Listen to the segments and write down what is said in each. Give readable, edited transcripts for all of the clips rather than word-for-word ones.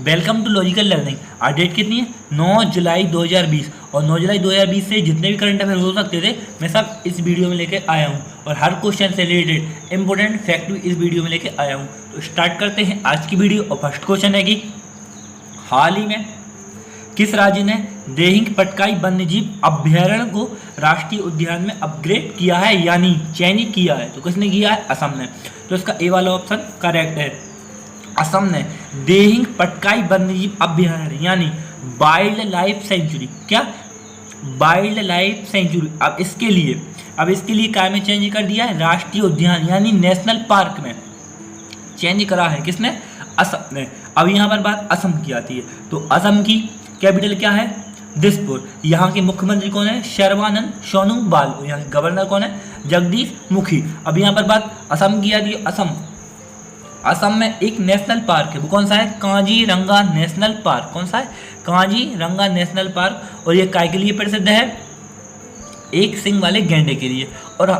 Welcome to logical learning. आज date कितनी है? 9 जुलाई 2020 और 9 जुलाई 2020 से जितने भी करंट अफेयर हो सकते थे मैं सब इस वीडियो में लेके आया हूँ और हर क्वेश्चन से रिलेटेड इंपॉर्टेंट फैक्ट भी इस वीडियो में लेके आया हूँ। तो स्टार्ट करते हैं आज की वीडियो। और फर्स्ट क्वेश्चन है कि हाल ही में किस राज्य ने देहिंग पटकाई वन्यजीव अभ्यारण्य को राष्ट्रीय उद्यान में अपग्रेड किया है यानी चयनित किया है? तो किसने किया है? असम ने। तो इसका ए वाला ऑप्शन करेक्ट है। असम ने देहिंग पटकाई वन्यजीव अभ्यारण्य यानी वाइल्ड लाइफ सेंचुरी, क्या वाइल्ड लाइफ सेंचुरी, अब इसके लिए क्या में चेंज कर दिया है? राष्ट्रीय उद्यान यानी नेशनल पार्क में चेंज करा है। किसने? असम ने। अब यहाँ पर बात असम की आती है तो असम की कैपिटल क्या है? दिसपुर। यहाँ के मुख्यमंत्री कौन है? सर्बानंद सोनोवाल। यहाँ के गवर्नर कौन है? जगदीश मुखी। अब यहाँ पर बात असम की आती है। असम में एक नेशनल पार्क है, वो कौन सा है? Kaziranga national park. कौन सा है? Kaziranga national park. और ये काय के लिए प्रसिद्ध है? एक सिंग वाले गैंडे के लिए। और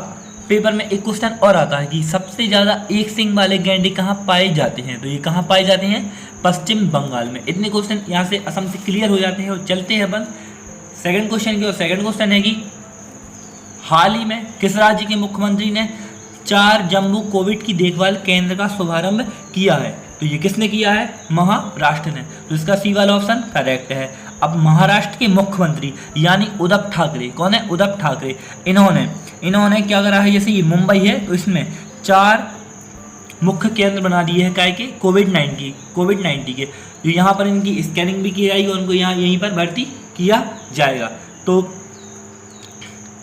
पेपर में एक क्वेश्चन और आता है कि सबसे ज़्यादा एक सिंग वाले गैंडे कहाँ पाए जाते हैं? तो ये कहाँ पाए जाते हैं? पश्चिम बंगाल में। इतने क्वेश्चन यहाँ से असम से क्लियर हो जाते हैं। और चलते हैं अपन सेकंड क्वेश्चन की। और सेकंड क्वेश्चन है कि हाल ही में किस राज्य के मुख्यमंत्री ने 4 जम्बू कोविड की देखभाल केंद्र का शुभारंभ किया है? तो ये किसने किया है? महाराष्ट्र ने। तो इसका सी वाला ऑप्शन करेक्ट है। अब महाराष्ट्र के मुख्यमंत्री यानी उद्धव ठाकरे, कौन है? उद्धव ठाकरे। इन्होंने क्या करा है? जैसे ये मुंबई है तो इसमें 4 मुख्य केंद्र बना दिए हैं काय के? कोविड-19 के। तो यहाँ पर इनकी स्कैनिंग भी की जाएगी और उनको यहाँ यहीं पर भर्ती किया जाएगा। तो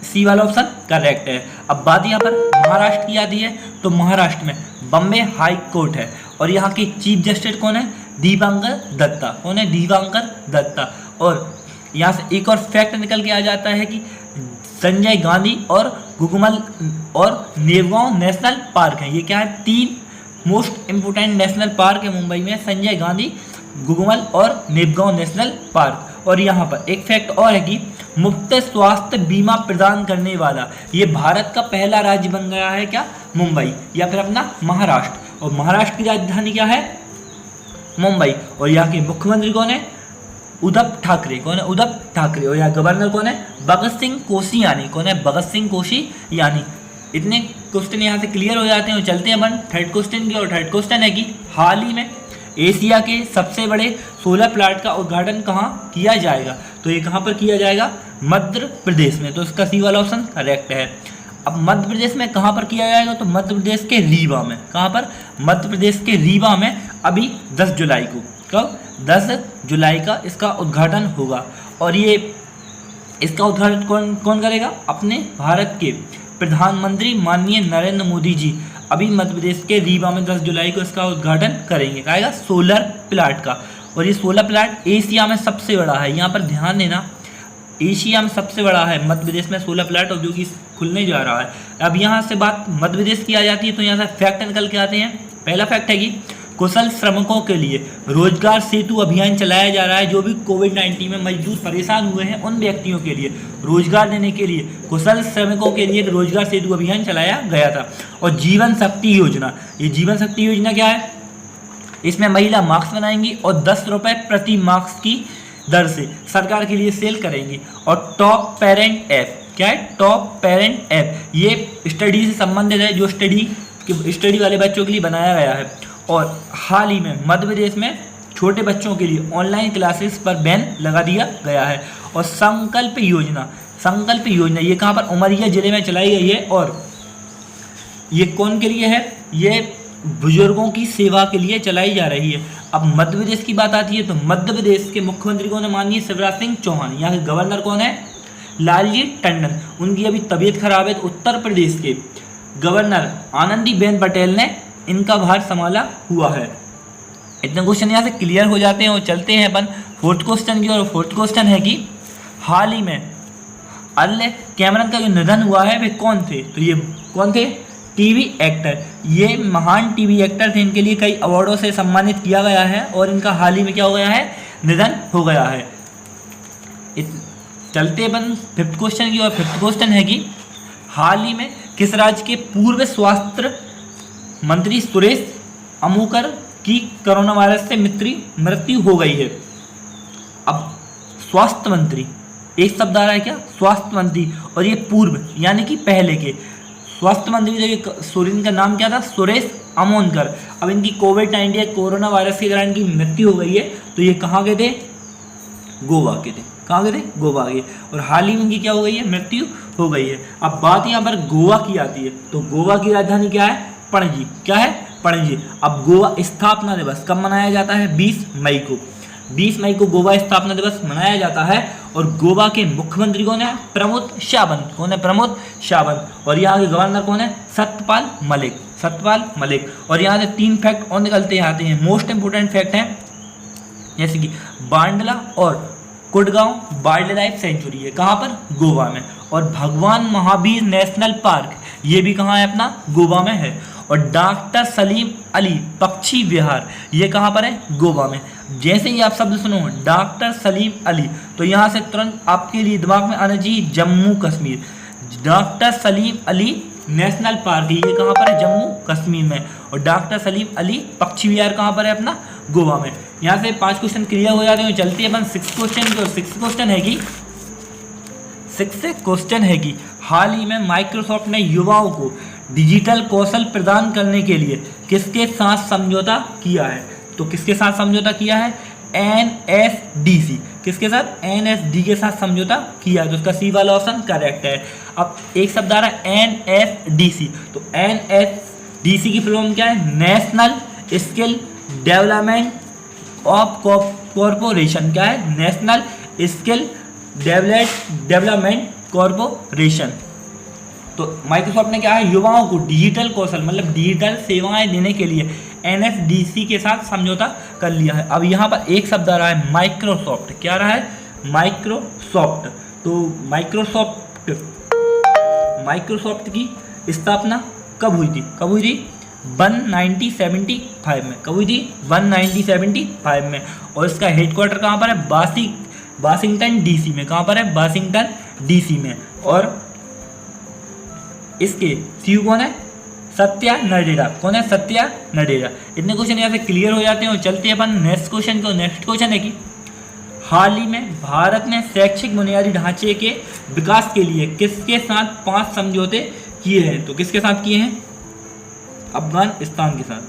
सी वाला ऑप्शन करेक्ट है। अब बात यहाँ पर महाराष्ट्र की आती है तो महाराष्ट्र में बॉम्बे हाई कोर्ट है और यहाँ के चीफ जस्टिस कौन है? दीपांकर दत्ता। कौन है? दीपांकर दत्ता। और यहाँ से एक और फैक्ट निकल के आ जाता है कि संजय गांधी और गुगमल और नेवगांव नेशनल पार्क है। ये क्या है? 3 मोस्ट इम्पोर्टेंट नेशनल पार्क है मुंबई में, संजय गांधी, गुगमल और नेवगांव नेशनल पार्क। और यहाँ पर एक फैक्ट और है कि मुफ्त स्वास्थ्य बीमा प्रदान करने वाला ये भारत का पहला राज्य बन गया है। क्या? मुंबई या फिर अपना महाराष्ट्र। और महाराष्ट्र की राजधानी क्या है? मुंबई। और यहाँ के मुख्यमंत्री कौन है? उद्धव ठाकरे। कौन है? उद्धव ठाकरे। और यहाँ गवर्नर कौन है? भगत सिंह कोश्यारी। कौन है? भगत सिंह कोश्यारी। इतने क्वेश्चन यहाँ से क्लियर हो जाते हैं। और चलते हैं अपन थर्ड क्वेश्चन की। और थर्ड क्वेश्चन है कि हाल ही में एशिया के सबसे बड़े सोलर प्लांट का उद्घाटन कहाँ किया जाएगा? तो ये कहाँ पर किया जाएगा? मध्य प्रदेश में। तो इसका सी वाला ऑप्शन करेक्ट है। अब मध्य प्रदेश में कहाँ पर किया जाएगा? तो मध्य प्रदेश के रीवा में। कहाँ पर? मध्य प्रदेश के रीवा में अभी 10 जुलाई को। कब? 10 जुलाई का इसका उद्घाटन होगा। और ये इसका उद्घाटन कौन करेगा? अपने भारत के प्रधानमंत्री माननीय नरेंद्र मोदी जी अभी मध्य प्रदेश के रीवा में 10 जुलाई को इसका उद्घाटन करेंगे। कहेगा सोलर प्लांट का। और ये सोलर प्लांट एशिया में सबसे बड़ा है। यहाँ पर ध्यान देना, एशिया में सबसे बड़ा है मध्य प्रदेश में सोलर प्लांट, और जो कि खुलने जा रहा है। अब यहाँ से बात मध्य प्रदेश की आ जाती है तो यहाँ से फैक्ट निकल के आते हैं। पहला फैक्ट है कि कुशल श्रमिकों के लिए रोजगार सेतु अभियान चलाया जा रहा है। जो भी कोविड-19 में मजदूर परेशान हुए हैं उन व्यक्तियों के लिए रोजगार देने के लिए कुशल श्रमिकों के लिए रोजगार सेतु अभियान चलाया गया था। और जीवन शक्ति योजना, ये जीवन शक्ति योजना क्या है? इसमें महिला मास्क बनाएंगी और 10 रुपये प्रति मास्क की दर से सरकार के लिए सेल करेंगी। और टॉप पेरेंट ऐप, क्या है? टॉप पेरेंट ऐप, ये स्टडी से संबंधित है, जो स्टडी वाले बच्चों के लिए बनाया गया है। और हाल ही में मध्य प्रदेश में छोटे बच्चों के लिए ऑनलाइन क्लासेस पर बैन लगा दिया गया है। और संकल्प योजना ये कहाँ पर? उमरिया जिले में चलाई गई है। और ये कौन के लिए है? ये बुजुर्गों की सेवा के लिए चलाई जा रही है। अब मध्य प्रदेश की बात आती है तो मध्य प्रदेश के मुख्यमंत्री कौन है? माननीय शिवराज सिंह चौहान। यहाँ के गवर्नर कौन है? लालजी टंडन। उनकी अभी तबीयत खराब है तो उत्तर प्रदेश के गवर्नर आनंदीबेन पटेल ने इनका भार संभाला हुआ है। इतने क्वेश्चन यहाँ से क्लियर हो जाते हैं। और चलते हैं अपन फोर्थ क्वेश्चन की। और फोर्थ क्वेश्चन है कि हाल ही में अर्ल कैमरन का जो निधन हुआ है वे कौन थे? तो ये कौन थे? TV actor. ये महान टीवी एक्टर थे। इनके लिए कई अवार्डों से सम्मानित किया गया है और इनका हाल ही में क्या हो गया है? निधन हो गया है। चलते अपन फिफ्थ क्वेश्चन की। और फिफ्थ क्वेश्चन है कि हाल ही में किस राज्य के पूर्व स्वास्थ्य मंत्री सुरेश अमूकर कि कोरोना वायरस से मृत्यु हो गई है। अब स्वास्थ्य मंत्री, एक शब्द आ रहा है क्या, स्वास्थ्य मंत्री, और ये पूर्व यानी कि पहले के स्वास्थ्य मंत्री जो इनका नाम क्या था, सुरेश अमोनकर। अब इनकी कोविड-19 कोरोना वायरस के कारण इनकी मृत्यु हो गई है। तो ये कहाँ के थे, गोवा के थे। कहाँ के थे, गोवा के। और हाल ही में इनकी क्या हो गई है, मृत्यु हो गई है। अब बात यहाँ पर गोवा की आती है, तो गोवा की राजधानी क्या है, पणजी। क्या है, पणजी। अब गोवा स्थापना दिवस कब मनाया जाता है, 20 मई को। 20 मई को गोवा स्थापना दिवस मनाया जाता है। और गोवा के मुख्यमंत्री कौन है, प्रमोद सावंत। कौन है, प्रमोद सावंत। और यहाँ के गवर्नर कौन है, सत्यपाल मलिक। सत्यपाल मलिक। और यहाँ से 3 फैक्ट और निकलते आते हैं, मोस्ट इंपोर्टेंट फैक्ट हैं, जैसे कि बांडला और कुडगांव वाइल्ड लाइफ सेंचुरी है, कहाँ पर, गोवा में। और भगवान महावीर नेशनल पार्क, ये भी कहाँ है, अपना गोवा में है। और डॉक्टर सलीम अली पक्षी विहार, ये कहाँ पर है, गोवा में। जैसे ही आप शब्द सुनो डॉक्टर सलीम अली, तो यहाँ से तुरंत आपके लिए दिमाग में आना चाहिए Jammu Kashmir. Doctor Salim Ali national park, ये कहाँ पर है, जम्मू कश्मीर में। और डॉक्टर सलीम अली पक्षी विहार कहाँ पर है, अपना गोवा में। यहाँ से 5 क्वेश्चन क्लियर हो जाते हैं। चलते हैं अपन 6 क्वेश्चन की। और 6 क्वेश्चन है कि हाल ही में माइक्रोसॉफ्ट ने युवाओं को डिजिटल कौशल प्रदान करने के लिए किसके साथ समझौता किया है। तो किसके साथ समझौता किया है, NSDC। किसके साथ, NSD के साथ समझौता किया है। तो उसका सी वाला ऑप्शन करेक्ट है। अब एक शब्द आ रहा है NSDC, तो NSDC की फुल फॉर्म क्या है, national skill development of corporation. क्या है, नेशनल स्किल डेवलपमेंट कॉरपोरेशन। तो माइक्रोसॉफ्ट ने क्या है, युवाओं को डिजिटल कौशल मतलब डिजिटल सेवाएं देने के लिए NSDC के साथ समझौता कर लिया है। अब यहाँ पर एक शब्द आ रहा है माइक्रोसॉफ्ट। क्या रहा है, माइक्रोसॉफ्ट। तो माइक्रोसॉफ्ट की स्थापना कब हुई थी, 1975 में। कब हुई थी, 1975 में। और इसका हेडक्वार्टर कहाँ पर है, वाशिंगटन DC में। कहाँ पर है, वाशिंगटन DC में। और इसके सीईओ कौन है, सत्या नडेला। कौन है, सत्या नडेला। इतने क्वेश्चन यहाँ से क्लियर हो जाते हैं। और चलते हैं अपन नेक्स्ट क्वेश्चन को। नेक्स्ट क्वेश्चन है कि हाल ही में भारत ने शैक्षिक बुनियादी ढांचे के विकास के लिए किसके साथ 5 समझौते किए हैं। तो किसके साथ किए हैं, अफगानिस्तान के साथ।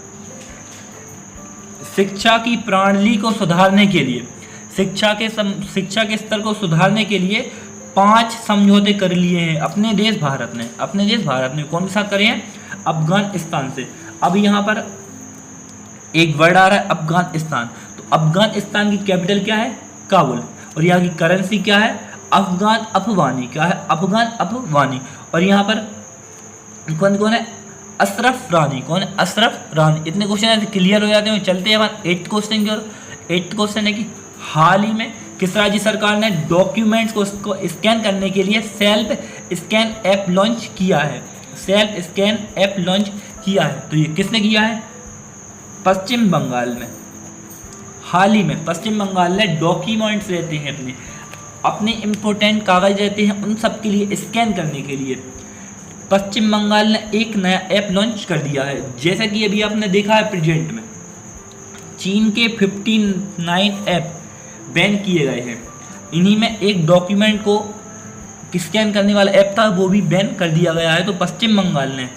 शिक्षा की प्रणाली को सुधारने के लिए, शिक्षा के स्तर को सुधारने के लिए 5 समझौते कर लिए हैं अपने देश भारत ने। कौन के साथ करे हैं, अफगानिस्तान से। अब यहाँ पर एक वर्ड आ रहा है अफगानिस्तान। तो अफगानिस्तान की कैपिटल क्या है, काबुल। और यहाँ की करेंसी क्या है, अफगान अफगानी। क्या है, अफगान अफगानी। और यहाँ पर कौन है, अशरफ रानी। कौन है, अशरफ रानी। इतने क्वेश्चन ऐसे क्लियर हो जाते हैं। चलते हैं 8th क्वेश्चन की ओर। 8th क्वेश्चन है कि हाल ही में किस राज्य सरकार ने डॉक्यूमेंट्स को स्कैन करने के लिए सेल्फ स्कैन ऐप लॉन्च किया है। सेल्फ स्कैन ऐप लॉन्च किया है। तो ये किसने किया है, पश्चिम बंगाल में। हाल ही में पश्चिम बंगाल में डॉक्यूमेंट्स रहते हैं, अपने इम्पोर्टेंट कागज रहते हैं, उन सब के लिए स्कैन करने के लिए पश्चिम बंगाल ने एक नया ऐप लॉन्च कर दिया है। जैसा कि अभी आपने देखा है प्रेजेंट में चीन के 59 ऐप बैन किए गए हैं। इन्हीं में एक डॉक्यूमेंट को स्कैन करने वाला ऐप था, वो भी बैन कर दिया गया है। तो पश्चिम बंगाल ने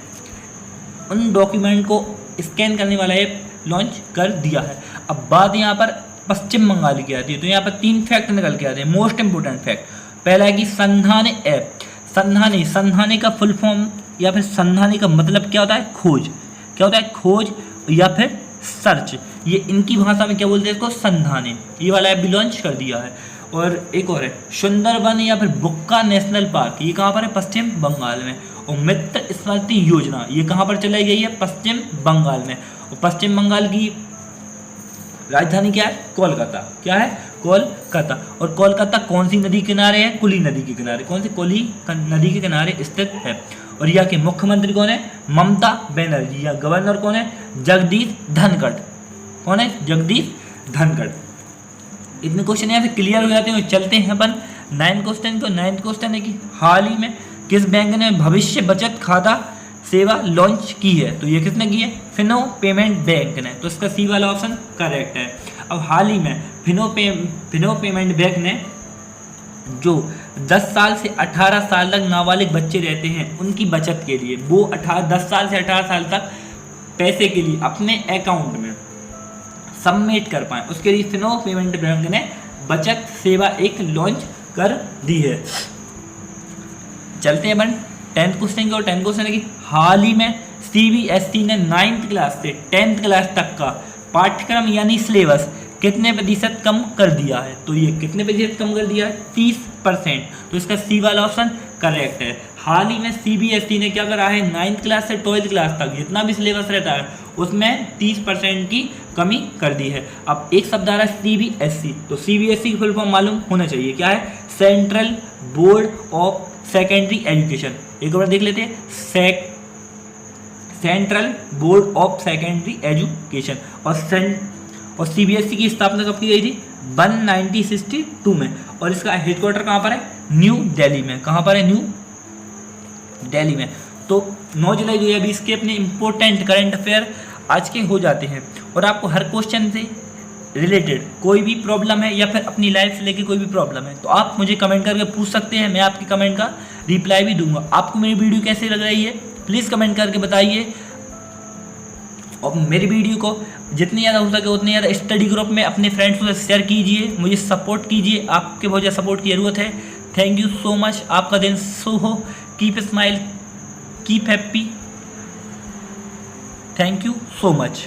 उन डॉक्यूमेंट को स्कैन करने वाला ऐप लॉन्च कर दिया है। अब बात यहाँ पर पश्चिम बंगाल की आती है। तो यहाँ पर 3 फैक्ट निकल के आते हैं, मोस्ट इंपोर्टेंट फैक्ट। पहला है कि संधाने ऐप। संधाने का फुल फॉर्म या फिर संधाने का मतलब क्या होता है, खोज। क्या होता है, खोज या फिर सर्च। ये इनकी भाषा में क्या बोलते हैं इसको, संधाने। ये वाला ऐप भी लॉन्च कर दिया है। और एक और है सुंदरबन या फिर बुक्का नेशनल पार्क। ये कहाँ पर है, पश्चिम बंगाल में। और मित्र स्मृति योजना ये कहाँ पर चलाई गई है, पश्चिम बंगाल में। और पश्चिम बंगाल की राजधानी क्या है, कोलकाता। क्या है, कोलकाता। और कोलकाता कौन सी नदी के किनारे है, कुली नदी के किनारे। कौन सी, कुली नदी के किनारे स्थित है। और यहाँ के मुख्यमंत्री कौन है, ममता बनर्जी। या गवर्नर कौन है, जगदीश धनखड़। कौन है, जगदीश धनखड़। इतने क्वेश्चन यहाँ से क्लियर हो जाते हैं। चलते हैं अपन 9th क्वेश्चन को। 9th क्वेश्चन है कि हाल ही में किस बैंक ने भविष्य बचत खाता सेवा लॉन्च की है, तो ये किसने की है? फिनो पेमेंट बैंक ने, तो इसका सी वाला ऑप्शन करेक्ट है। अब हाल ही में फिनो पेमेंट बैंक ने जो 10 साल से 18 साल तक नाबालिग बच्चे रहते हैं उनकी बचत के लिए, वो 10 साल से 18 साल तक पैसे के लिए अपने अकाउंट में सबमिट कर पाएँ, उसके लिए फिनो पेमेंट बैंक ने बचत सेवा एक लॉन्च कर दी है। चलते हैं अपन 10th क्वेश्चन की, और 10th क्वेश्चन है कि हाल ही में CBSE ने 9th क्लास से 10th क्लास तक का पाठ्यक्रम यानी सिलेबस कितने प्रतिशत कम कर दिया है? तो ये कितने प्रतिशत कम कर दिया है? 30%, तो इसका सी वाला ऑप्शन करेक्ट है। हाल ही में CBSE ने क्या करा है, 9th क्लास से 12th क्लास तक जितना भी सिलेबस रहता है उसमें 30% की कमी कर दी है। अब एक शब्द आ रहा है CBSE, तो CBSE की फुल फॉर्म मालूम होना चाहिए, क्या है? Central board of secondary education. एक बार देख लेते हैं, central board of secondary education. और CBSE की स्थापना कब की गई थी? 1962 में, और इसका हेडक्वार्टर कहाँ पर है? न्यू दिल्ली में। कहाँ पर है? न्यू दिल्ली में। तो 9 जुलाई 2020 के अपने इंपॉर्टेंट करंट अफेयर आज के हो जाते हैं, और आपको हर क्वेश्चन से रिलेटेड कोई भी प्रॉब्लम है या फिर अपनी लाइफ से लेके कोई भी प्रॉब्लम है तो आप मुझे कमेंट करके पूछ सकते हैं, मैं आपके कमेंट का रिप्लाई भी दूंगा। आपको मेरी वीडियो कैसे लग रही है प्लीज़ कमेंट करके बताइए, और मेरी वीडियो को जितनी ज़्यादा हो सके उतनी ज़्यादा स्टडी ग्रुप में अपने फ्रेंड्स से शेयर कीजिए, मुझे सपोर्ट कीजिए, आपके बहुत ज़्यादा सपोर्ट की ज़रूरत है। थैंक यू सो मच, आपका दिन शुभ हो, keep smile, keep happy, thank you so much.